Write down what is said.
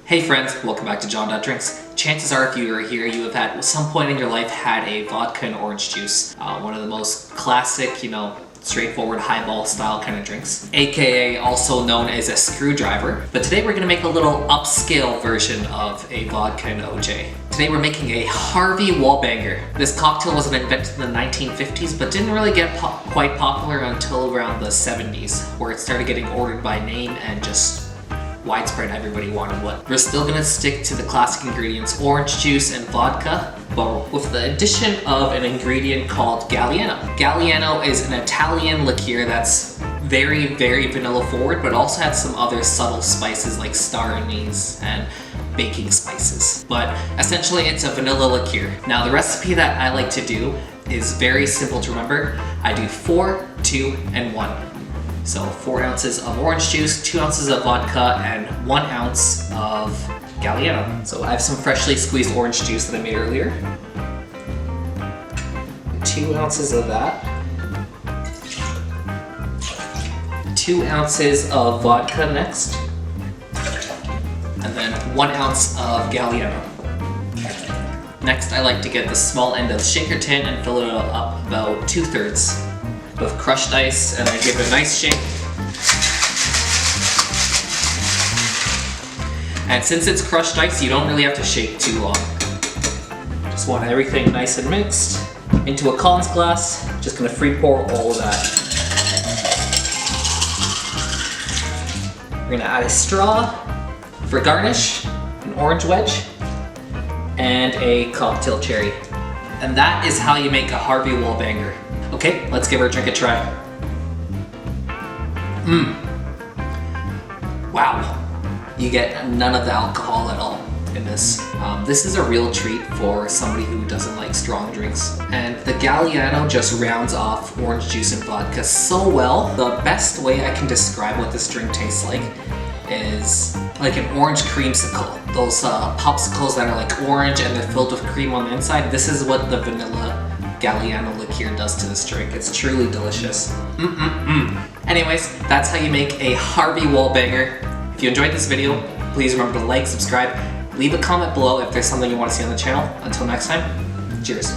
Hey friends, welcome back to John.Drinks. Chances are if you are here, you have at some point in your life had a vodka and orange juice. One of the most classic, straightforward highball style kind of drinks. AKA also known as a screwdriver. But today we're gonna make a little upscale version of a vodka and OJ. Today we're making a Harvey wallbanger. This cocktail wasn't invented in the 1950s, but didn't really get quite popular until around the 70s, where it started getting ordered by name and just widespread, everybody wanted one. We're still gonna stick to the classic ingredients, orange juice and vodka, but with the addition of an ingredient called Galliano. Galliano is an Italian liqueur that's very, very vanilla forward, but also has some other subtle spices like star anise and baking spices. But essentially it's a vanilla liqueur. Now the recipe that I like to do is very simple to remember. I do 4, 2, and 1. So 4 ounces of orange juice, 2 ounces of vodka, and 1 ounce of Galliano. So I have some freshly squeezed orange juice that I made earlier. 2 ounces of that. 2 ounces of vodka next. And then 1 ounce of Galliano. Next, I like to get the small end of shaker tin and fill it up about 2/3 with crushed ice, and I give it a nice shake. And since it's crushed ice, you don't really have to shake too long. Just want everything nice and mixed. Into a Collins glass, just gonna free pour all of that. We're gonna add a straw for garnish, an orange wedge, and a cocktail cherry. And that is how you make a Harvey wallbanger. Okay, let's give our drink a try. Wow. You get none of the alcohol at all in this. This is a real treat for somebody who doesn't like strong drinks. And the Galliano just rounds off orange juice and vodka so well. The best way I can describe what this drink tastes like is like an orange creamsicle. Those popsicles that are like orange and they're filled with cream on the inside. This is what the vanilla Galliano liqueur does to this drink. It's truly delicious. Anyways, that's how you make a Harvey wallbanger. If you enjoyed this video, please remember to like, subscribe, leave a comment below if there's something you want to see on the channel. Until next time, cheers.